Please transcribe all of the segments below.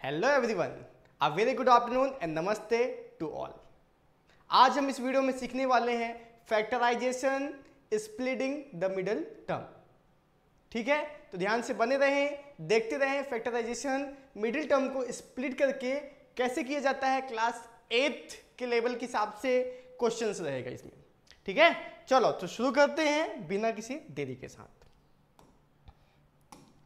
Hello everyone, a very good afternoon and namaste to all. आज हम इस वीडियो में सीखने वाले हैं factorization splitting the middle term. ठीक है, तो ध्यान से बने रहें, देखते रहें फैक्टराइजेशन मिडिल टर्म को स्प्लिट करके कैसे किया जाता है। क्लास 8 के लेवल के हिसाब से क्वेश्चंस रहेगा इसमें। ठीक है, चलो तो शुरू करते हैं बिना किसी देरी के साथ।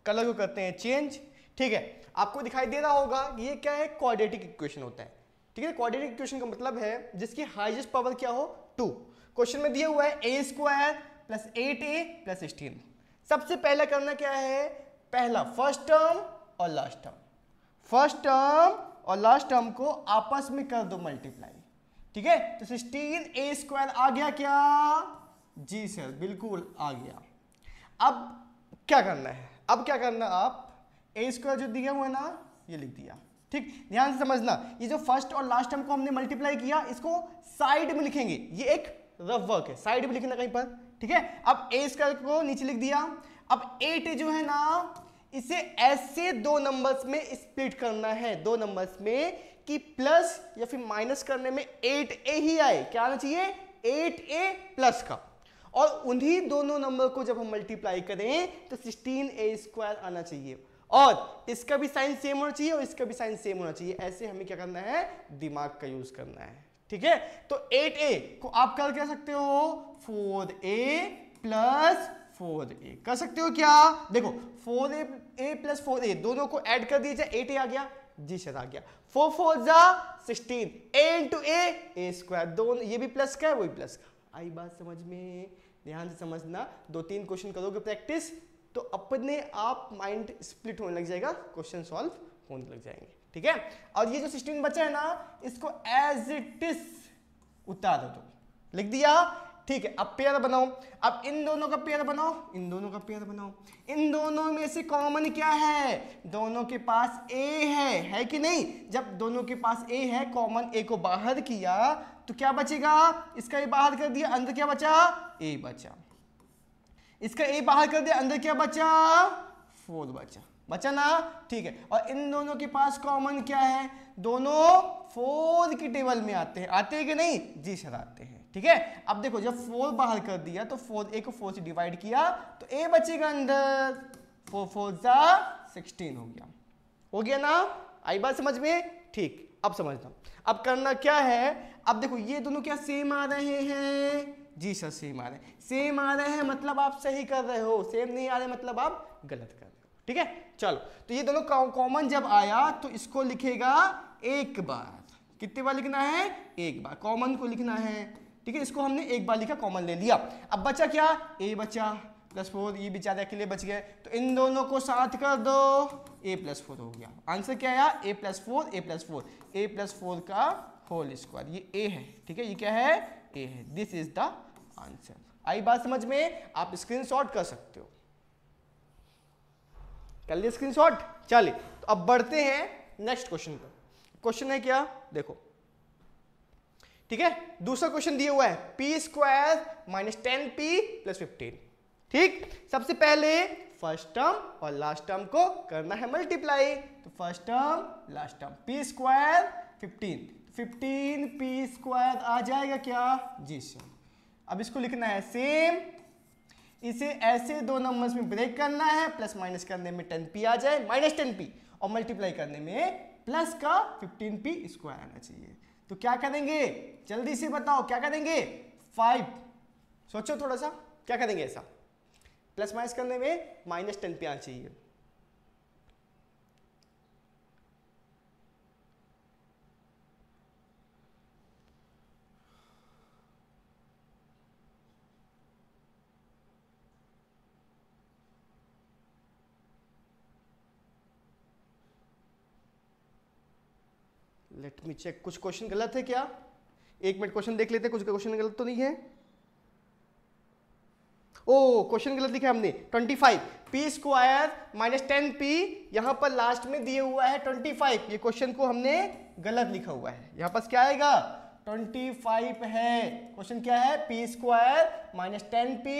कलर को करते हैं चेंज। ठीक है, आपको दिखाई दे रहा होगा ये क्या है, क्वाड्रेटिक इक्वेशन होता है। ठीक है, क्वाड्रेटिक इक्वेशन का मतलब है जिसकी हाईएस्ट पावर क्या हो 2। क्वेश्चन में दिया हुआ है a² प्लस 8a प्लस 16। सबसे पहले करना क्या है, पहला फर्स्ट टर्म और लास्ट टर्म, फर्स्ट टर्म और लास्ट टर्म को आपस में कर दो मल्टीप्लाई। ठीक है, तो 16a² आ गया क्या, जी सर बिल्कुल आ गया। अब क्या करना है, अब क्या करना, आप a² जो दिया हुआ है ना ये लिख दिया। ठीक, ध्यान से समझना, ये जो फर्स्ट और लास्ट टर्म को हमने मल्टीप्लाई किया इसको साइड में लिखेंगे, ये एक रफ वर्क है, साइड में लिखना कहीं पर। ठीक है, अब a² को नीचे लिख दिया। अब 8 जो है ना इसे ऐसे दो नंबर्स में स्प्लिट करना है, दो नंबर्स में, कि प्लस या फिर माइनस करने में 8a ही आए। क्या आना चाहिए, 8a प्लस का, और उन्हीं दोनों नंबर को जब हम मल्टीप्लाई करें तो 16a² आना चाहिए, और इसका भी साइन सेम होना चाहिए और इसका भी साइन सेम होना चाहिए। ऐसे हमें क्या करना है, दिमाग का यूज करना है। ठीक है, तो 8a को आप कर क्या सकते हो, 4a प्लस 4a कर सकते हो क्या। देखो 4a प्लस 4a दोनों को ऐड कर दीजिए, 8a आ गया, जी सर आ गया। 4 4 जा 16, a इंटू a² दोनों, ये भी प्लस का है वो भी प्लस का। आई बात समझ में, ध्यान से समझना। 2-3 क्वेश्चन करोगे प्रैक्टिस तो अपने आप माइंड स्प्लिट होने लग जाएगा, क्वेश्चन सॉल्व होने लग जाएंगे। ठीक है, और ये जो 16 बचा है ना इसको एज इट इज उतार दो, लिख दिया। ठीक है, अब पेयर बनाओ, अब इन दोनों का पेयर बनाओ, इन दोनों का पेयर बनाओ। इन दोनों में से कॉमन क्या है, दोनों के पास a है कि नहीं। जब दोनों के पास a है, कॉमन a को बाहर किया तो क्या बचेगा, इसका a बाहर कर दिया, अंदर क्या बचा, a बचा। इसका a बाहर कर दिया, अंदर क्या बचा, 4 बचा, बचा ना। ठीक है, और इन दोनों के पास कॉमन क्या है, दोनों 4 की टेबल में आते हैं, आते हैं कि नहीं, जी सर आते हैं। ठीक है, अब देखो जब 4 बाहर कर दिया तो 4a को 4 से डिवाइड किया तो a बचेगा अंदर, 4 4 जा 16 हो गया ना। आई बात समझ में। ठीक, अब समझना, अब करना क्या है। अब देखो ये दोनों क्या सेम आ रहे हैं, जी सर सेम आ रहे हैं, सेम आ रहे हैं मतलब आप सही कर रहे हो, सेम नहीं आ रहे मतलब आप गलत कर रहे हो। ठीक है, चलो तो ये दोनों कॉमन जब आया तो इसको लिखेगा एक बार। कितने बार लिखना है, एक बार, कॉमन को लिखना है। ठीक है, इसको हमने एक बार लिखा, कॉमन ले लिया। अब बचा क्या, a बचा प्लस 4, ये बेचारे अकेले बच गए, तो इन दोनों को साथ कर दो, a प्लस 4 हो गया। आंसर क्या आया, a plus 4, a plus 4, a plus 4 का होल स्क्वायर, ये a है। ठीक है, ये क्या है, a है। This is the answer. आई बात समझ में, आप स्क्रीनशॉट कर सकते हो, कर लिया स्क्रीनशॉट। चलिए तो अब बढ़ते हैं नेक्स्ट क्वेश्चन पर। क्वेश्चन है क्या, देखो। ठीक है, दूसरा क्वेश्चन दिया हुआ है p² माइनस 10p प्लस 15। ठीक, सबसे पहले फर्स्ट टर्म और लास्ट टर्म को करना है मल्टीप्लाई, तो first term last term, p² 15p² आ जाएगा क्या, जी सर। अब इसको लिखना है सेम, इसे ऐसे दो नंबर्स में ब्रेक करना है, प्लस माइनस करने में 10p आ जाए, माइनस 10p, और मल्टीप्लाई करने में प्लस का 15p² आना चाहिए। तो क्या करेंगे, जल्दी से बताओ क्या करेंगे, 5, सोचो थोड़ा सा क्या करेंगे ऐसा, प्लस माइनस करने में माइनस 10p आना चाहिए। लेट मी चेक, कुछ क्वेश्चन गलत है क्या, एक मिनट क्वेश्चन देख लेते हैं, कुछ क्वेश्चन गलत तो नहीं है। ओ क्वेश्चन गलत लिखा है हमने, 25 p² माइनस 10p, यहां पर लास्ट में दिए हुआ है 25, ये क्वेश्चन को हमने गलत लिखा हुआ है। यहां पर क्या आएगा, 25 है। क्वेश्चन क्या है, p² माइनस 10p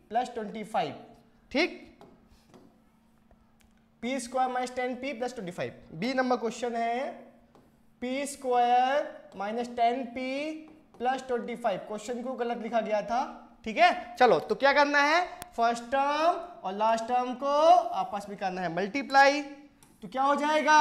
प्लस 25। ठीक, P square minus 10p plus 25। B number question है P square minus 10p plus 25। Question को गलत लिखा गया था, ठीक है। चलो तो क्या करना है, फर्स्ट टर्म और लास्ट टर्म को आपस में करना है मल्टीप्लाई। तो क्या हो जाएगा,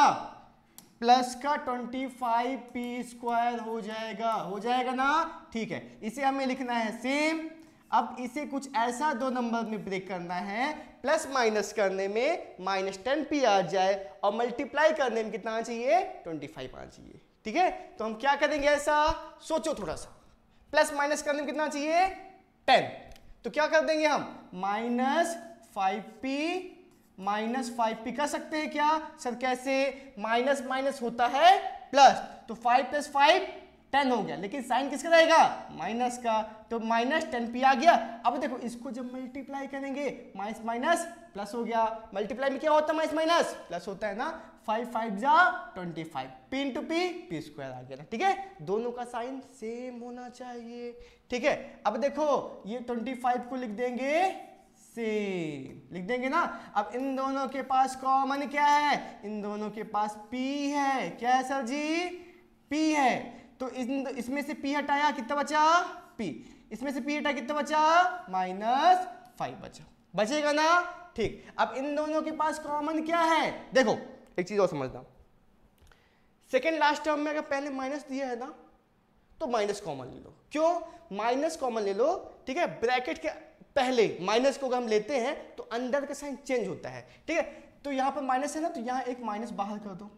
प्लस का 25p स्क्वायर हो जाएगा ना, ठीक है। इसे हमें लिखना है सेम। अब इसे कुछ ऐसा दो नंबर में ब्रेक करना है, प्लस माइनस करने में माइनस 10p आ जाए और मल्टीप्लाई करने में कितना चाहिए, 25 आना चाहिए, ठीक है। तो हम क्या करेंगे, ऐसा सोचो थोड़ा सा, प्लस माइनस करने में कितना चाहिए 10, तो क्या कर देंगे हम माइनस 5p कर सकते हैं क्या सर, कैसे, माइनस माइनस होता है प्लस, तो 5 + 5 10 हो गया, लेकिन साइन किसका रहेगा, माइनस का, तो माइनस 10p आ गया। अब देखो इसको जब मल्टीप्लाई करेंगे माइनस माइनस प्लस हो गया, मल्टीप्लाई में क्या होता है, माइनस माइनस प्लस होता है ना, 5 5 जा 25, p इंटू p स्क्वायर आ गया ना, ठीक है। दोनों का साइन सेम होना चाहिए, ठीक है। अब देखो ये 25 को लिख देंगे सेम, लिख देंगे ना। अब इन दोनों के पास कॉमन क्या है, इन दोनों के पास p है, क्या है सर जी, p है। तो इसमें से p हटाया कितना बचा, p, इसमें से p हटाया कितना बचा, -5 बचा, बचेगा ना, ठीक। अब इन दोनों के पास कॉमन क्या है, देखो एक चीज और समझना, सेकेंड लास्ट टर्म में अगर पहले माइनस दिया है ना तो माइनस कॉमन ले लो, क्यों, माइनस कॉमन ले लो, ठीक है। ब्रैकेट के पहले माइनस को अगर हम लेते हैं तो अंदर का साइन चेंज होता है, ठीक है। तो यहां पर माइनस है ना, तो यहां एक माइनस बाहर कर दो,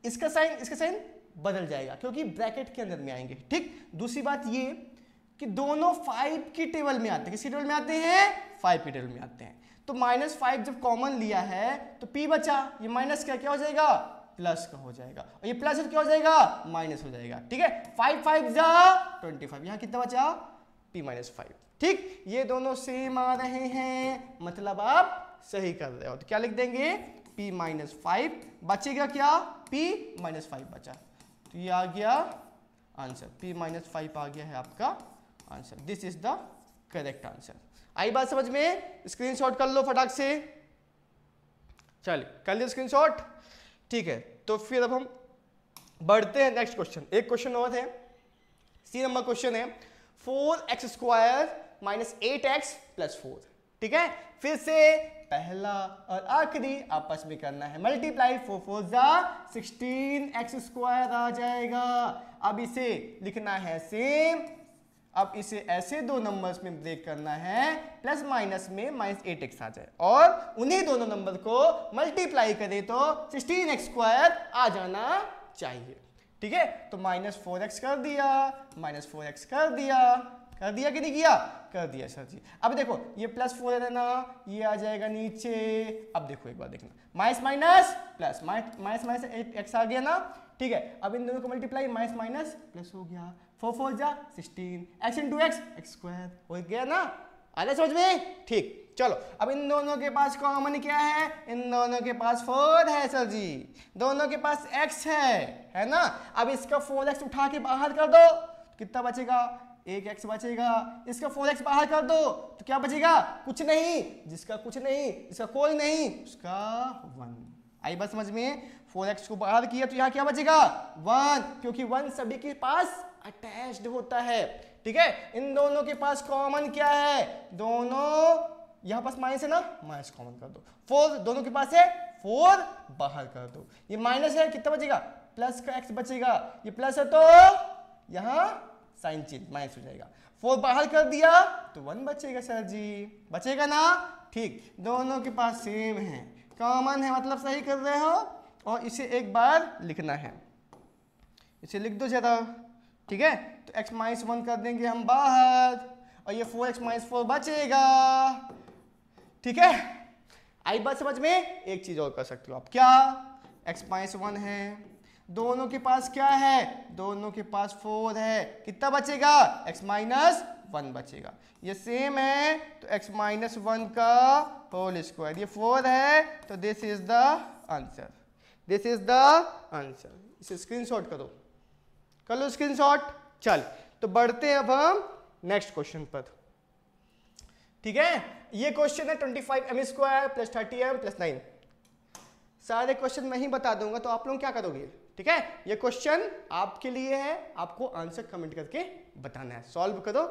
इसका साइन बदल जाएगा क्योंकि ब्रैकेट के अंदर में आएंगे, ठीक। दूसरी बात ये कि दोनों 5 की टेबल में आते हैं, किसकी टेबल में आते हैं, 5 की टेबल में आते हैं। तो -5 जब कॉमन लिया है तो p बचा, ये माइनस क्या हो जाएगा, प्लस का हो जाएगा, और ये प्लस क्या हो जाएगा, माइनस हो जाएगा, ठीक है। 5 5 जा 25, यहाँ कितना बचा, p - 5, ठीक। ये दोनों सेम आ रहे हैं, मतलब आप सही कर रहे हो। तो क्या लिख देंगे, p - 5 बचेगा, क्या, p - 5 बचा, तो ये आ गया आंसर, p - 5 आ गया है आपका answer. This is the correct answer. आई बात समझ में, स्क्रीनशॉट कर लो फटाक से, चलिए कर लिया स्क्रीनशॉट, ठीक है। तो फिर अब हम बढ़ते हैं नेक्स्ट क्वेश्चन, एक क्वेश्चन और है, सी नंबर क्वेश्चन है 4x² - 8x + 4, ठीक है। फिर से पहला और आखिरी आपस में करना है मल्टीप्लाई, 4 4 जा 16x² आ जाएगा। अब इसे लिखना है सेम, अब इसे ऐसे दो नंबर्स में ब्रेक करना है, प्लस माइनस में -8x आ जाए, और उन्हीं दोनों नंबर को मल्टीप्लाई करें तो 16x² आ जाना चाहिए, ठीक है। तो -4x कर दिया, -4x कर दिया कि नहीं किया, कर दिया सर जी। अब देखो ये +4 है ना, ये आ जाएगा नीचे। अब देखो एक बार देखना, minus minus plus, minus 8x आ गया ना, ठीक है। अब इन दोनों को मल्टीप्लाई, माइनस माइनस प्लस हो गया, 4 4 जा 16, x × x² हो गया ना, आ रहा समझ में, ठीक। चलो अब इन दोनों के पास कॉमन क्या है, इन दोनों के पास 4 है सर जी, दोनों के पास x है ना। अब इसका 4x उठा के बाहर कर दो, कितना बचेगा, 1x बचेगा। इसका 4x बाहर कर दो तो क्या बचेगा, कुछ नहीं, जिसका कुछ नहीं, इसका कोई नहीं, उसका 1। आई बात समझ में, 4x को बाहर किया तो यहाँ क्या बचेगा, 1, क्योंकि 1 सभी के पास अटैच्ड होता है, ठीक है। इन दोनों के पास कॉमन क्या है, दोनों यहाँ पास माइनस है ना, माइनस कॉमन कर दो, 4 दोनों के पास है, 4 बाहर कर दो, ये माइनस है, कितना बचेगा, प्लस का x बचेगा, ये प्लस है तो यहाँ साइन चेंज माइनस हो जाएगा, 4 बाहर कर दिया तो 1 बचेगा सर जी, बचेगा ना, ठीक। दोनों के पास सेम है, कॉमन है, मतलब सही कर रहे हो। और इसे एक बार लिखना है, इसे लिख दो जरा, ठीक है। तो x - 1 कर देंगे हम बाहर, और ये 4x - 4 बचेगा, ठीक है। आई बात समझ में। एक चीज और कर सकते हो आप, क्या, x - 1 है, दोनों के पास क्या है, दोनों के पास 4 है, कितना बचेगा, x - 1 बचेगा, ये सेम है तो x - 1 का होल स्क्वायर, ये 4 है, तो this is the answer, this is the answer. इसे स्क्रीनशॉट करो, कर लो स्क्रीनशॉट। चल तो बढ़ते हैं अब हम नेक्स्ट क्वेश्चन पर, ठीक है। ये क्वेश्चन है 25m² + 30m + 9, सारे क्वेश्चन मैं ही बता दूंगा, तो आप लोग क्या करोगे? ठीक है, ये क्वेश्चन आपके लिए है, आपको आंसर कमेंट करके बताना है। सॉल्व करो।